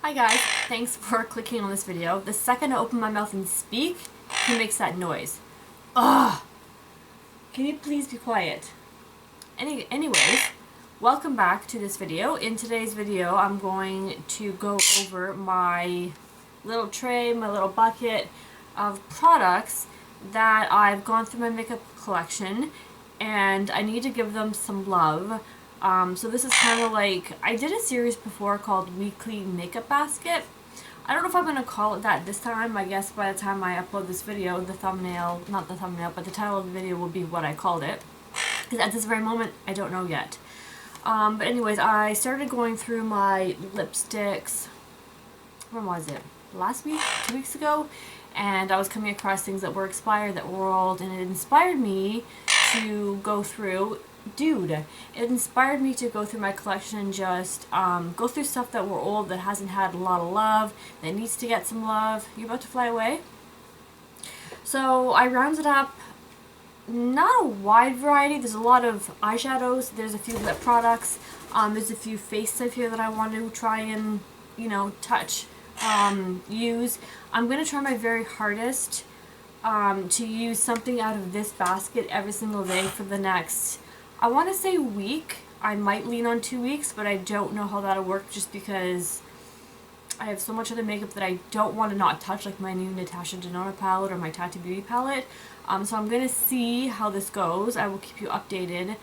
Hi guys, thanks for clicking on this video. The second I open my mouth and speak, he makes that noise. Ugh! Can you please be quiet? Anyways, welcome back to this video. In today's video, I'm going to go over my little tray, my little bucket of products that I've gone through my makeup collection, and I need to give them some love. So this is kind of like, I did a series before called Weekly Makeup Basket. I don't know if I'm going to call it that this time. I guess by the time I upload this video, the thumbnail, not the thumbnail, but the title of the video will be what I called it. Because at this very moment, I don't know yet. But anyways, I started going through my lipsticks, when was it? Last week? 2 weeks ago? And I was coming across things that were expired, that were old, and it inspired me to go through it inspired me to go through my collection and just go through stuff that were old, that hasn't had a lot of love, that needs to get some love. You about to fly away? So I rounded up not a wide variety. There's a lot of eyeshadows, there's a few lip products, there's a few face stuff here that I want to try and, touch, use. I'm going to try my very hardest to use something out of this basket every single day for the next, I want to say week. I might lean on 2 weeks, but I don't know how that'll work just because I have so much other makeup that I don't want to not touch, like my new Natasha Denona palette or my Tati Beauty palette. So I'm going to see how this goes. I will keep you updated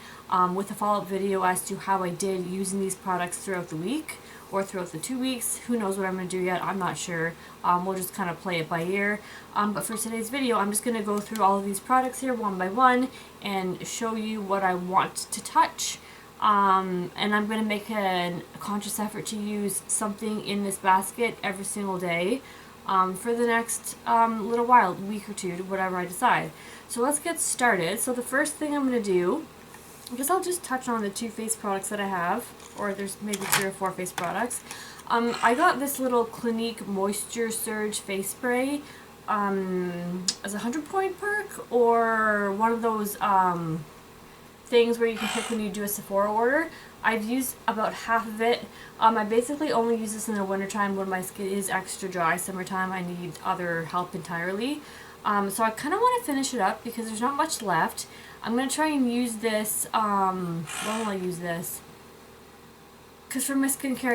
with a follow-up video as to how I did using these products throughout the week or throughout the 2 weeks. Who knows what I'm going to do yet? I'm not sure. We'll just kind of play it by ear. But for today's video, I'm just going to go through all of these products here one by one and show you what I want to touch. And I'm going to make a conscious effort to use something in this basket every single day for the next little while, week or two, whatever I decide. So let's get started. So the first thing I'm going to do, I guess I'll just touch on the two face products that I have, or there's maybe 3 or 4 face products. I got this little Clinique Moisture Surge face spray as a 100-point perk, or one of those things where you can pick when you do a Sephora order. I've used about half of it. I basically only use this in the wintertime when my skin is extra dry. Summertime I need other help entirely. So I kind of want to finish it up because there's not much left. I'm going to try and use this, when will I use this? Because for my skincare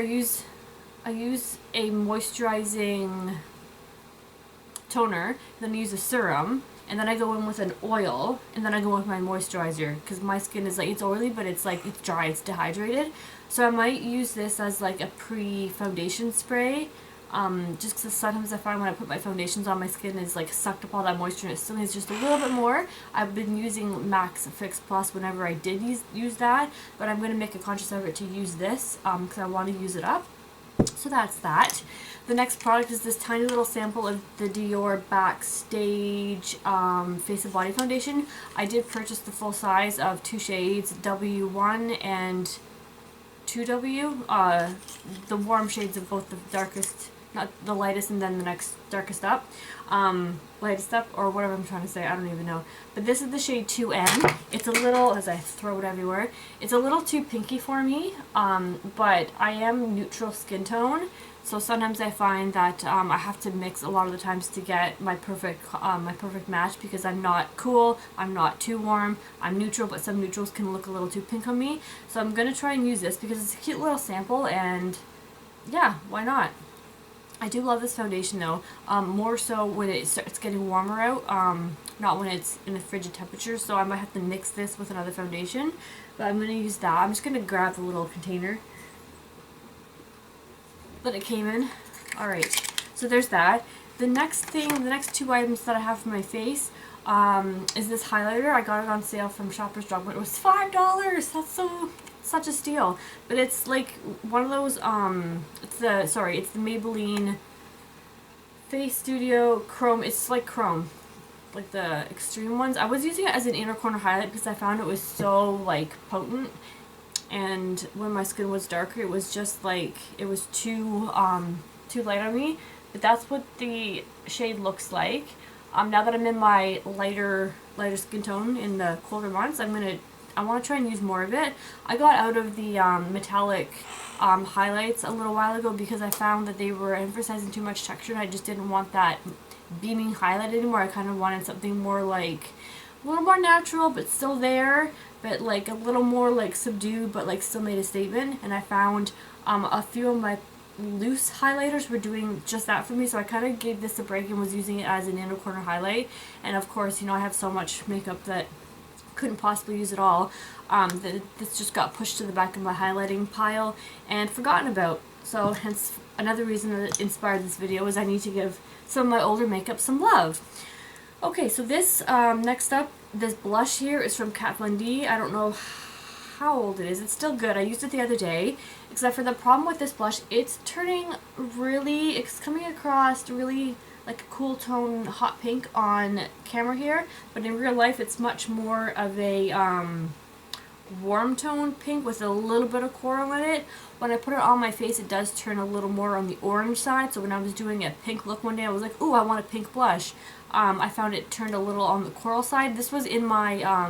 I use a moisturizing toner, then I use a serum, and then I go in with an oil, and then I go with my moisturizer, because my skin is like, it's oily, but it's like, it's dry, it's dehydrated. So I might use this as like a pre-foundation spray, just because sometimes I find when I put my foundations on, my skin is like sucked up all that moisture and it still needs just a little bit more. I've been using Max Fix Plus whenever I did use that, but I'm going to make a conscious effort to use this, because I want to use it up. So that's that. The next product is this tiny little sample of the Dior Backstage Face and Body Foundation. I did purchase the full size of 2 shades, W1 and 2W. The warm shades of both the darkest, not the lightest, and then the next darkest up. Lightest up, or whatever I'm trying to say, I don't even know. But this is the shade 2N. It's a little, as I throw it everywhere, it's a little too pinky for me, but I am neutral skin tone. So sometimes I find that I have to mix a lot of the times to get my perfect match, because I'm not cool, I'm not too warm, I'm neutral, but some neutrals can look a little too pink on me. So I'm going to try and use this because it's a cute little sample, and yeah, why not? I do love this foundation though, more so when it starts getting warmer out, not when it's in a frigid temperature, so I might have to mix this with another foundation, but I'm going to use that. I'm just going to grab the little container that it came in. Alright, so there's that. The next 2 items that I have for my face is this highlighter. I got it on sale from Shoppers Drug Mart. It was $5! That's such a steal. But it's like one of those, it's the Maybelline Face Studio Chrome. It's like chrome, like the extreme ones. I was using it as an inner corner highlight because I found it was so like potent. And when my skin was darker, it was just like, it was too light on me. But that's what the shade looks like. Now that I'm in my lighter skin tone in the colder months, I'm going to I want to try and use more of it. I got out of the metallic highlights a little while ago because I found that they were emphasizing too much texture and I just didn't want that beaming highlight anymore. I kind of wanted something more like a little more natural but still there, but like a little more like subdued but like still made a statement. And I found a few of my loose highlighters were doing just that for me, so I kind of gave this a break and was using it as an inner corner highlight. And of course, you know, I have so much makeup that couldn't possibly use it all, that this just got pushed to the back of my highlighting pile and forgotten about. So hence another reason that inspired this video is I need to give some of my older makeup some love. Okay, so this next up, this blush here is from Kat Von D. I don't know how old it is. It's still good. I used it the other day, except for the problem with this blush, it's turning really, it's coming across really like a cool tone hot pink on camera here, but in real life it's much more of a warm tone pink with a little bit of coral in it. When I put it on my face, it does turn a little more on the orange side, so when I was doing a pink look one day, I was like, ooh, I want a pink blush. I found it turned a little on the coral side. This was in my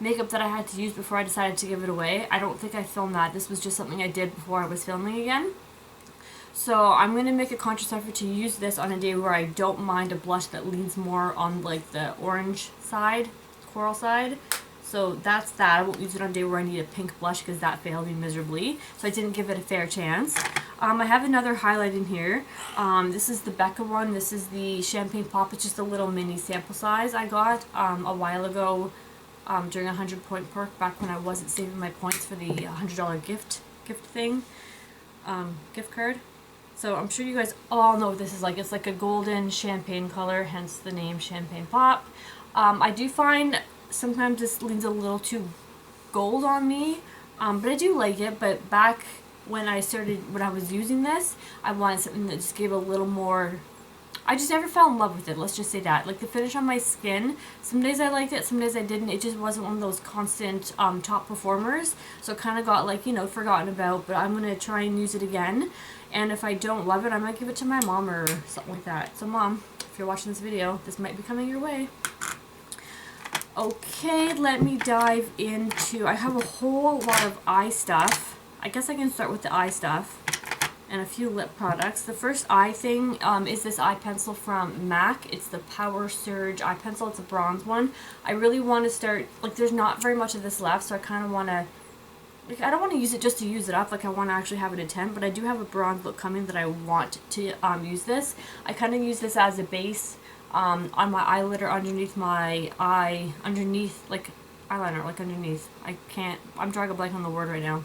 makeup that I had to use before I decided to give it away. I don't think I filmed that. This was just something I did before I was filming again. So I'm going to make a conscious effort to use this on a day where I don't mind a blush that leans more on like the orange side, coral side. So that's that. I won't use it on a day where I need a pink blush because that failed me miserably. So I didn't give it a fair chance. I have another highlight in here. This is the Becca one. This is the Champagne Pop. It's just a little mini sample size I got a while ago during a 100-point perk back when I wasn't saving my points for the $100 gift thing, gift card. So I'm sure you guys all know what this is like. It's like a golden champagne color, hence the name Champagne Pop. I do find sometimes this leans a little too gold on me, but I do like it. But back when I was using this, I wanted something that just gave a little more, I just never fell in love with it, let's just say that. Like the finish on my skin, some days I liked it, some days I didn't. It just wasn't one of those constant top performers, so it kind of got like, you know, forgotten about. But I'm going to try and use it again, and if I don't love it, I might give it to my mom or something like that. So Mom, if you're watching this video, this might be coming your way. Okay, let me dive into, I have a whole lot of eye stuff. I guess I can start with the eye stuff and a few lip products. The first eye thing is this eye pencil from MAC. It's the Power Surge eye pencil. It's a bronze one. I really want to start, like there's not very much of this left, so I kind of want to, like I don't want to use it just to use it up, like I want to actually have an attempt, but I do have a bronze look coming that I want to use this. I kind of use this as a base on my eyelid underneath my eye, underneath, like eyeliner, like underneath. I'm drawing a blank on the word right now.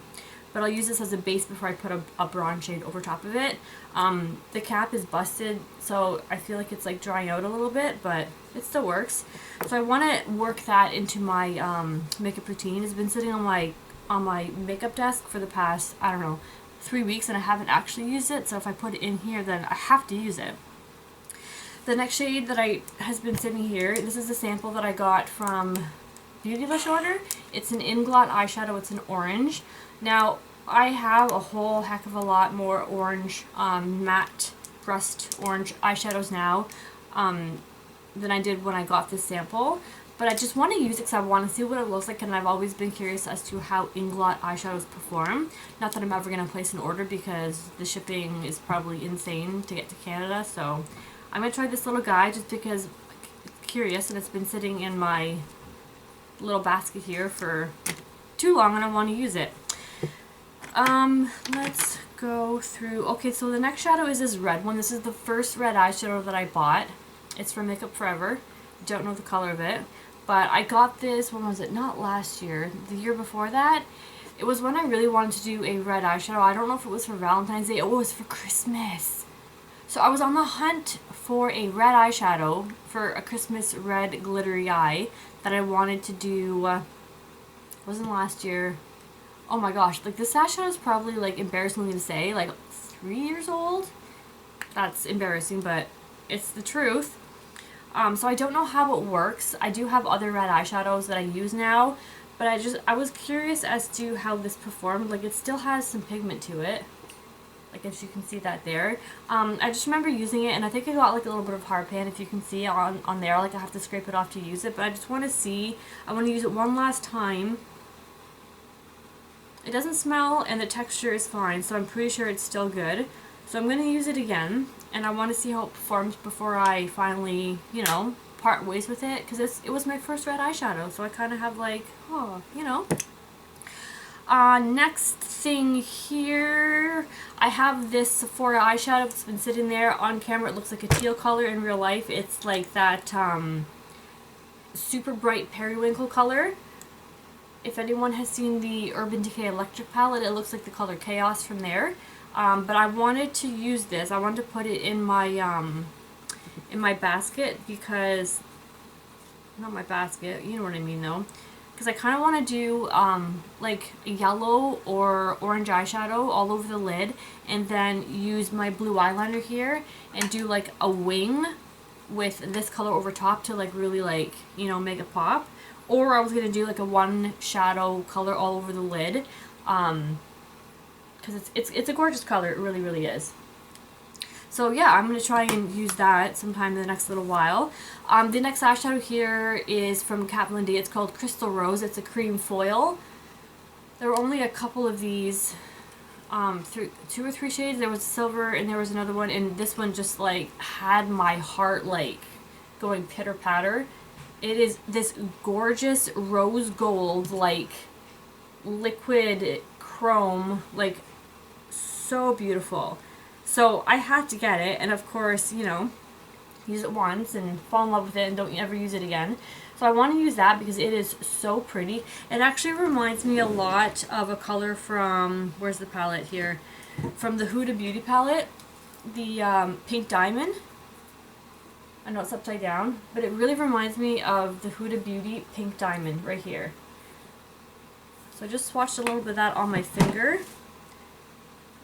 But I'll use this as a base before I put a bronze shade over top of it. The cap is busted, so I feel like it's like drying out a little bit, but it still works. So I want to work that into my makeup routine. It's been sitting on my makeup desk for the past, I don't know, 3 weeks, and I haven't actually used it. So if I put it in here, then I have to use it. The next shade that has been sitting here, this is a sample that I got from Beautylish order. It's an In-Glot eyeshadow. It's an orange. Now, I have a whole heck of a lot more orange, matte rust orange eyeshadows now than I did when I got this sample. But I just want to use it because I want to see what it looks like, and I've always been curious as to how In-Glot eyeshadows perform. Not that I'm ever going to place an order because the shipping is probably insane to get to Canada, so I'm going to try this little guy just because I'm curious, and it's been sitting in my little basket here for too long and I want to use it. Let's go through. Okay, so the next shadow is this red one. This is the first red eyeshadow that I bought. It's from Makeup Forever. Don't know the color of it, but I got this, when was it? Not last year, the year before that. It was when I really wanted to do a red eyeshadow. I don't know if it was for Valentine's Day. Oh, it was for Christmas. So I was on the hunt for a red eyeshadow for a Christmas red glittery eye that I wanted to do. Wasn't last year. Oh my gosh, like this eyeshadow is probably like embarrassing to say, like 3 years old. That's embarrassing, but it's the truth. So I don't know how it works. I do have other red eyeshadows that I use now, but I was curious as to how this performed. Like it still has some pigment to it. Like if you can see that there. I just remember using it, and I think I got like a little bit of hard pan, if you can see on there. Like I have to scrape it off to use it, but I just want to see. I want to use it one last time It doesn't smell and the texture is fine, so I'm pretty sure it's still good. So I'm going to use it again, and I want to see how it performs before I finally, you know, part ways with it, because it was my first red eyeshadow, so I kind of have like, oh, you know. Next thing here, I have this Sephora eyeshadow that's been sitting there. On camera it looks like a teal color. In real life it's like that super bright periwinkle color. If anyone has seen the Urban Decay Electric palette, it looks like the color Chaos from there. But I wanted to use this. I wanted to put it in my basket because, not my basket, you know what I mean though. Because I kind of want to do like a yellow or orange eyeshadow all over the lid, and then use my blue eyeliner here and do like a wing with this color over top to like really like, you know, make it pop. Or I was going to do like a one shadow color all over the lid, because it's a gorgeous color, it really, really is. So yeah, I'm going to try and use that sometime in the next little while. The next eyeshadow here is from Kat Von D. It's called Crystal Rose. It's a cream foil. There were only a couple of these, 2 or 3 shades. There was silver and there was another one, and this one just like had my heart like going pitter patter. It is this gorgeous rose gold, like liquid chrome, like so beautiful. So I had to get it, and of course, you know, use it once and fall in love with it and don't ever use it again. So I want to use that because it is so pretty. It actually reminds me a lot of a color from, where's the palette here? From the Huda Beauty palette, the Pink Diamond. I know it's upside down, but it really reminds me of the Huda Beauty Pink Diamond right here. So I just swatched a little bit of that on my finger.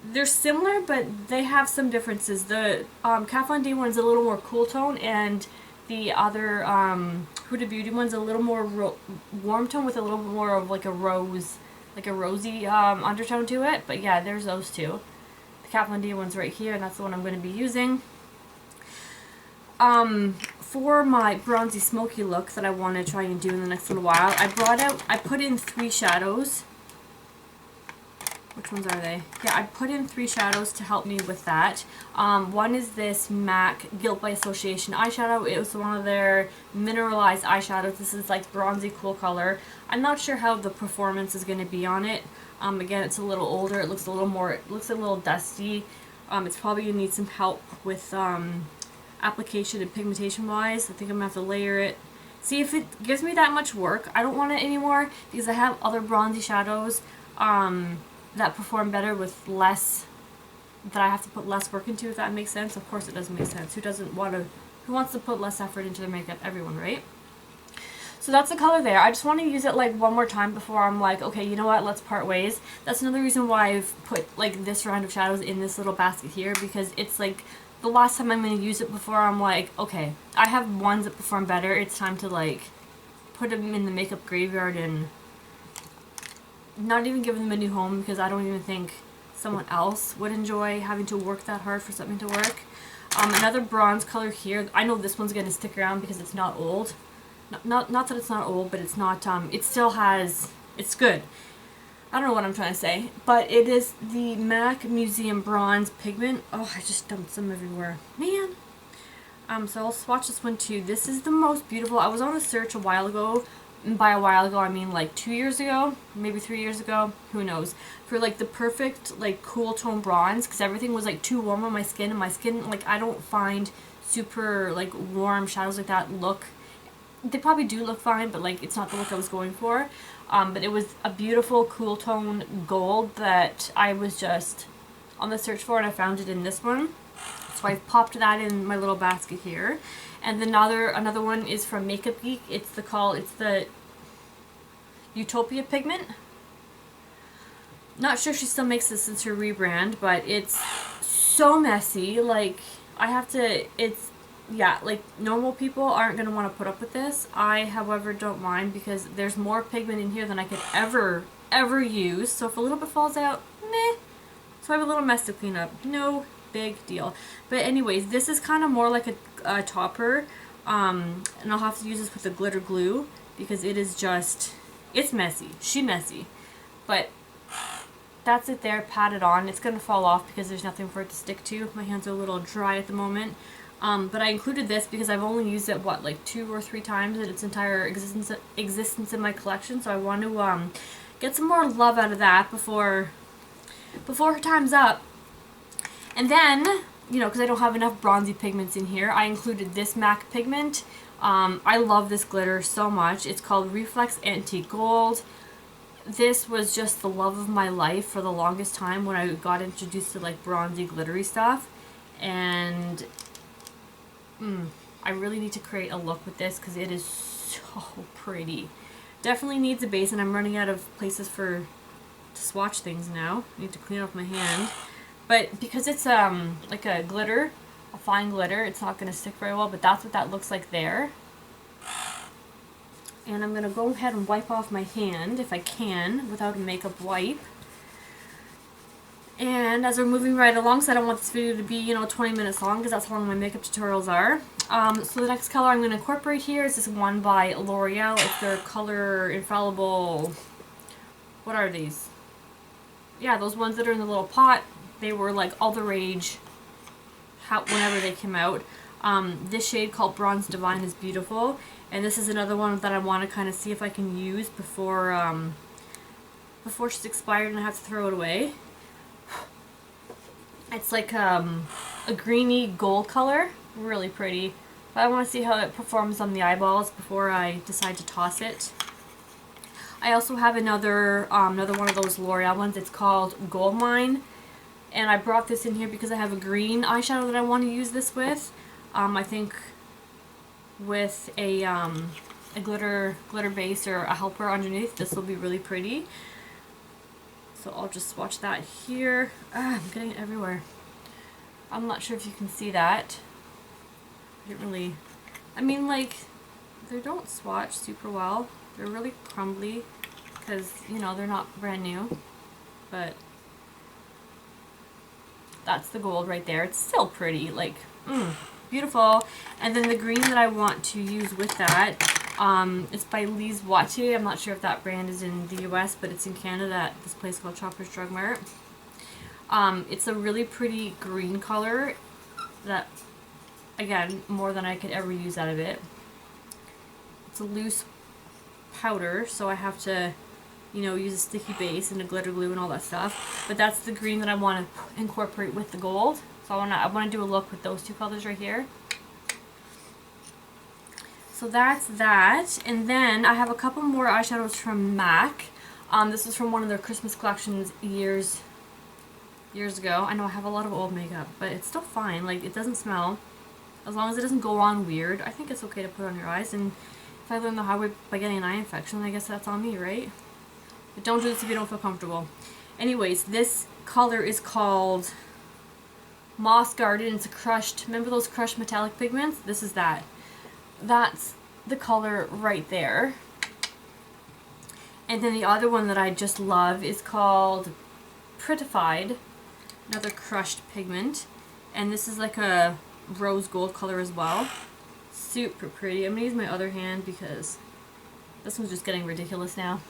They're similar, but they have some differences. The Kat Von D one's a little more cool tone, and the other Huda Beauty one's a little more warm tone with a little more of like a rose, like a rosy undertone to it. But yeah, there's those two. The Kat Von D one's right here, and that's the one I'm going to be using. For my bronzy smoky look that I want to try and do in the next little while, I put in 3 shadows. Which ones are they? Yeah, I put in 3 shadows to help me with that. One is this MAC Guilt by Association eyeshadow. It was one of their mineralized eyeshadows. This is like bronzy cool color. I'm not sure how the performance is going to be on it. Again, it's a little older. It looks a little dusty. It's probably going to need some help with application and pigmentation wise. I think I'm going to have to layer it. See if it gives me that much work. I don't want it anymore because I have other bronzy shadows that perform better with less, that I have to put less work into, if that makes sense. Of course it doesn't make sense. Who wants to put less effort into their makeup? Everyone, right? So that's the color there. I just want to use it like one more time before I'm like, okay, you know what, let's part ways. That's another reason why I've put like this round of shadows in this little basket here, because it's like the last time I'm going to use it before I'm like, okay, I have ones that perform better. It's time to like put them in the makeup graveyard and not even give them a new home, because I don't even think someone else would enjoy having to work that hard for something to work. Another bronze color here. I know this one's going to stick around because it's not old. Not that it's not old, but it's not, it still has, it's good. I don't know what I'm trying to say, but it is the MAC Museum Bronze Pigment. Oh, I just dumped some everywhere. Man. So I'll swatch this one too. This is the most beautiful. I was on a search a while ago. And by a while ago, I mean like 2 years ago, maybe 3 years ago, who knows, for like the perfect like cool tone bronze, because everything was like too warm on my skin, and my skin, like, I don't find super like warm shadows like that look, they probably do look fine, but like it's not the look I was going for. But it was a beautiful cool tone gold that I was just on the search for, and I found it in this one. So I popped that in my little basket here. And another one is from Makeup Geek. It's the Utopia pigment. Not sure if she still makes this since her rebrand, but it's so messy. Like, yeah, like normal people aren't going to want to put up with this. I, however, don't mind because there's more pigment in here than I could ever use. So if a little bit falls out, meh. So I have a little mess to clean up. No big deal. But anyways, this is kind of more like a topper, and I'll have to use this with the glitter glue because it is just, it's messy. She messy. But that's it there, pat it on. It's going to fall off because there's nothing for it to stick to. My hands are a little dry at the moment. But I included this because I've only used it, what, like 2 or 3 times in its entire existence in my collection. So I want to get some more love out of that before her time's up. And then, you know, because I don't have enough bronzy pigments in here, I included this MAC pigment. I love this glitter so much. It's called Reflex Antique Gold. This was just the love of my life for the longest time when I got introduced to like bronzy glittery stuff. And I really need to create a look with this because it is so pretty. Definitely needs a base, and I'm running out of places to swatch things now. I need to clean off my hand. But because it's like a glitter, a fine glitter, it's not going to stick very well, but that's what that looks like there. And I'm going to go ahead and wipe off my hand, if I can, without a makeup wipe. And as we're moving right along, so I don't want this video to be, you know, 20 minutes long, because that's how long my makeup tutorials are. So the next color I'm going to incorporate here is this one by L'Oreal. It's their Color Infallible... What are these? Yeah, those ones that are in the little pot. They were like all the rage whenever they came out. This shade called Bronze Divine is beautiful. And this is another one that I want to kind of see if I can use before she's expired and I have to throw it away. It's like a greeny gold color. Really pretty. But I want to see how it performs on the eyeballs before I decide to toss it. I also have another one of those L'Oreal ones. It's called Gold Mine. And I brought this in here because I have a green eyeshadow that I want to use this with. I think with a glitter base or a helper underneath, this will be really pretty. So I'll just swatch that here. I'm getting it everywhere. I'm not sure if you can see that. I didn't really... I mean, like, they don't swatch super well. They're really crumbly because, you know, they're not brand new. But that's the gold right there. It's still pretty. Like, beautiful. And then the green that I want to use with that, it's by Lise Watier. I'm not sure if that brand is in the US, but it's in Canada at this place called Shoppers Drug Mart. It's a really pretty green color that, again, more than I could ever use out of it. It's a loose powder, so I have to, you know, use a sticky base and a glitter glue and all that stuff. But that's the green that I want to incorporate with the gold. So I want to do a look with those two colors right here. So that's that. And then I have a couple more eyeshadows from MAC. This is from one of their Christmas collections years ago. I know I have a lot of old makeup, but it's still fine. Like, it doesn't smell. As long as it doesn't go on weird, I think it's okay to put on your eyes. And if I learned the hard way by getting an eye infection, I guess that's on me, right? But don't do this if you don't feel comfortable. Anyways, this color is called Moss Garden. It's a crushed, remember those crushed metallic pigments? This is that. That's the color right there. And then the other one that I just love is called Prettified, another crushed pigment. And this is like a rose gold color as well. Super pretty. I'm going to use my other hand because this one's just getting ridiculous now.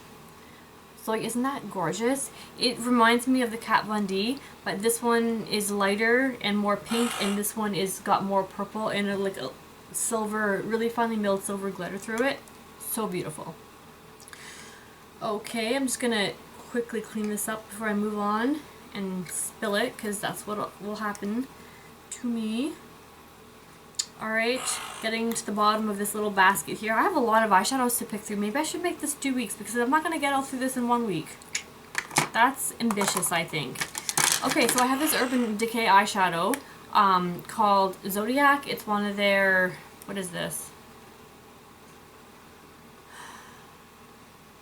So like, isn't that gorgeous? It reminds me of the Kat Von D, but this one is lighter and more pink, and this one is got more purple and like a silver, really finely milled silver glitter through it. So beautiful. Okay, I'm just gonna quickly clean this up before I move on and spill it, because that's what will happen to me. Alright, getting to the bottom of this little basket here. I have a lot of eyeshadows to pick through. Maybe I should make this 2 weeks because I'm not going to get all through this in 1 week. That's ambitious, I think. Okay, so I have this Urban Decay eyeshadow called Zodiac. It's one of their... What is this?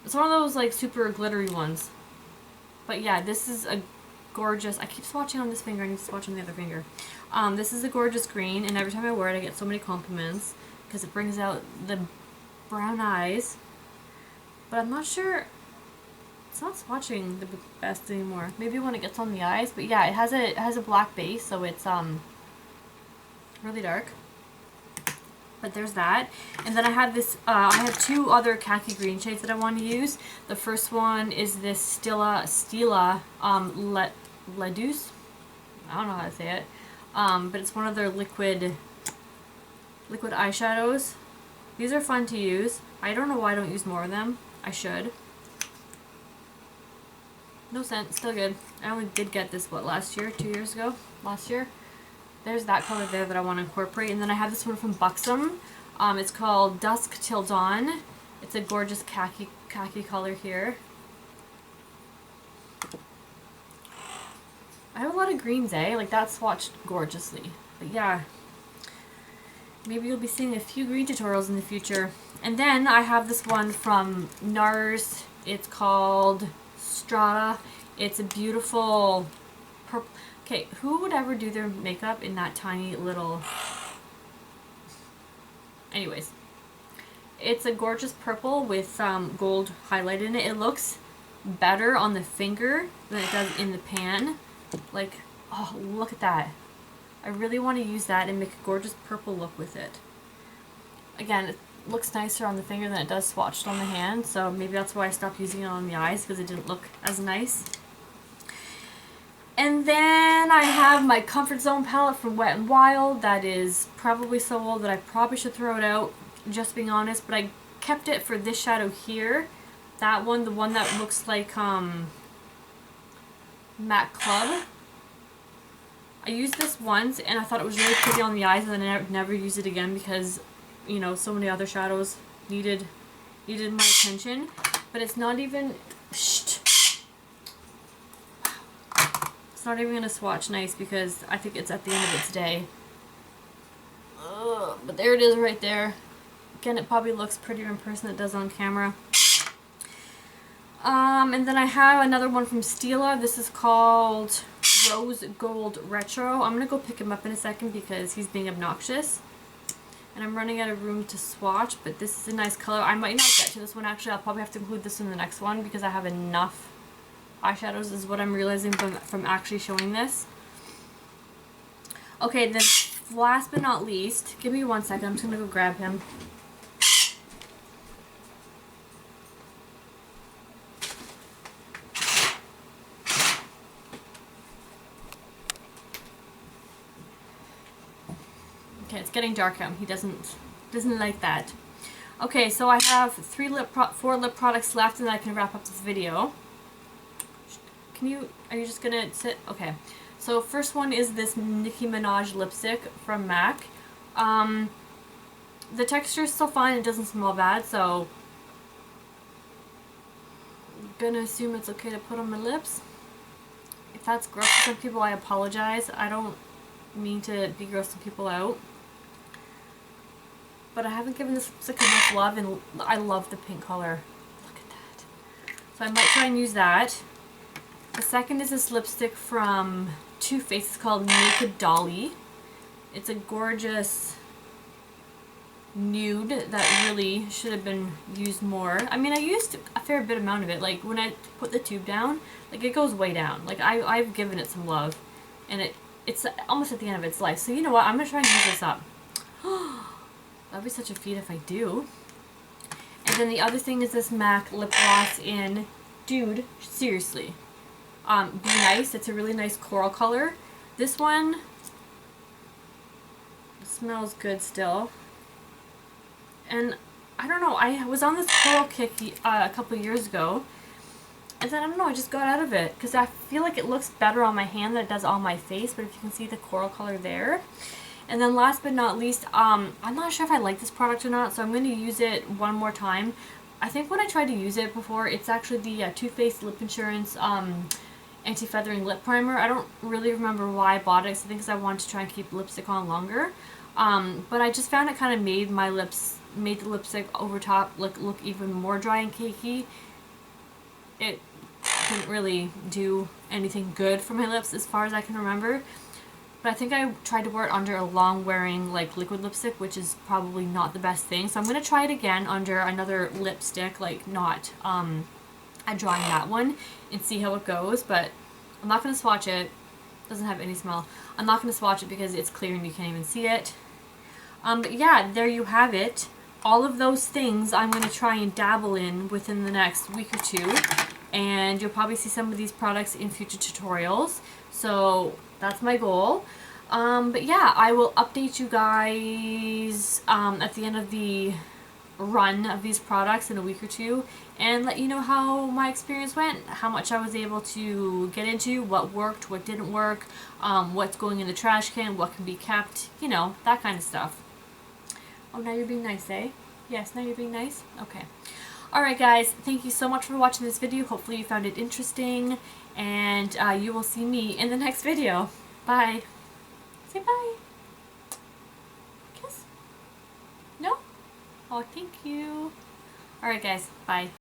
It's one of those like super glittery ones. But yeah, this is a gorgeous... I keep swatching on this finger. I need to swatch on the other finger. This is a gorgeous green, and every time I wear it I get so many compliments because it brings out the brown eyes. But I'm not sure... It's not swatching the best anymore. Maybe when it gets on the eyes. But yeah, it has a black base, so it's really dark. But there's that. And then I have this, I have two other khaki green shades that I want to use. The first one is this Stila Leduce. I don't know how to say it. But it's one of their liquid eyeshadows. These are fun to use. I don't know why I don't use more of them. I should. No scent, still good. I only did get this, what, last year? 2 years ago? Last year? There's that color there that I want to incorporate. And then I have this one from Buxom. It's called Dusk Till Dawn. It's a gorgeous khaki color here. I have a lot of greens, eh? Like, that swatched gorgeously. But yeah, maybe you'll be seeing a few green tutorials in the future. And then I have this one from NARS. It's called Strata. It's a beautiful purple. Okay, who would ever do their makeup in that tiny little... Anyways, it's a gorgeous purple with gold highlight in it. It looks better on the finger than it does in the pan. Like, oh, look at that. I really want to use that and make a gorgeous purple look with it. Again, it looks nicer on the finger than it does swatched on the hand, so maybe that's why I stopped using it on the eyes, because it didn't look as nice. And then I have my Comfort Zone palette from Wet n Wild that is probably so old that I probably should throw it out, just being honest, but I kept it for this shadow here. That one, the one that looks like Matte Club. I used this once and I thought it was really pretty on the eyes, and then I never used it again because, you know, so many other shadows needed my attention. But it's not even... It's not even going to swatch nice because I think it's at the end of its day. Ugh, but there it is right there. Again, it probably looks prettier in person than it does on camera. And then I have another one from Stila. This is called Rose Gold Retro. I'm going to go pick him up in a second because he's being obnoxious. And I'm running out of room to swatch, but this is a nice color. I might not get to this one actually. I'll probably have to include this in the next one because I have enough eyeshadows is what I'm realizing from actually showing this. Okay, then last but not least, give me 1 second. I'm just going to go grab him. Okay, it's getting dark out. He doesn't like that. Okay, so I have 4 lip products left, and then I can wrap up this video. Are you just gonna sit? Okay. So first one is this Nicki Minaj lipstick from MAC. The texture is still fine. It doesn't smell bad, so I'm gonna assume it's okay to put on my lips. If that's gross to some people, I apologize. I don't mean to be grossing people out. But I haven't given this lipstick enough love, and I love the pink color. Look at that. So I might try and use that. The second is this lipstick from Too Faced. It's called Naked Dolly. It's a gorgeous nude that really should have been used more. I mean, I used a fair bit amount of it. Like, when I put the tube down, like, it goes way down. Like, I've given it some love. And it's almost at the end of its life. So, you know what? I'm going to try and use this up. That'd be such a feat if I do. And then the other thing is this MAC lip gloss in Dude, seriously. Be Nice. It's a really nice coral color. This one smells good still. And I don't know, I was on this coral kick a couple years ago, and then I don't know, I just got out of it because I feel like it looks better on my hand than it does on my face. But if you can see the coral color there. And then last but not least, I'm not sure if I like this product or not, so I'm going to use it one more time. I think when I tried to use it before, it's actually the Too Faced Lip Insurance Anti-Feathering Lip Primer. I don't really remember why I bought it, so I think because I wanted to try and keep lipstick on longer. But I just found it kind of made the lipstick over top look even more dry and cakey. It didn't really do anything good for my lips as far as I can remember. But I think I tried to wear it under a long-wearing, like, liquid lipstick, which is probably not the best thing. So I'm going to try it again under another lipstick, like, not drawing that one, and see how it goes. But I'm not going to swatch it. It doesn't have any smell. I'm not going to swatch it because it's clear and you can't even see it. But yeah, there you have it. All of those things I'm going to try and dabble in within the next week or two. And you'll probably see some of these products in future tutorials. So that's my goal. But yeah, I will update you guys at the end of the run of these products in a week or two and let you know how my experience went, how much I was able to get into, what worked, what didn't work, what's going in the trash can, what can be kept, you know, that kind of stuff. Oh, now you're being nice, eh? Yes, now you're being nice? Okay. Alright guys, thank you so much for watching this video. Hopefully you found it interesting, and you will see me in the next video. Bye. Say bye. Kiss. No? Oh, thank you. Alright guys, bye.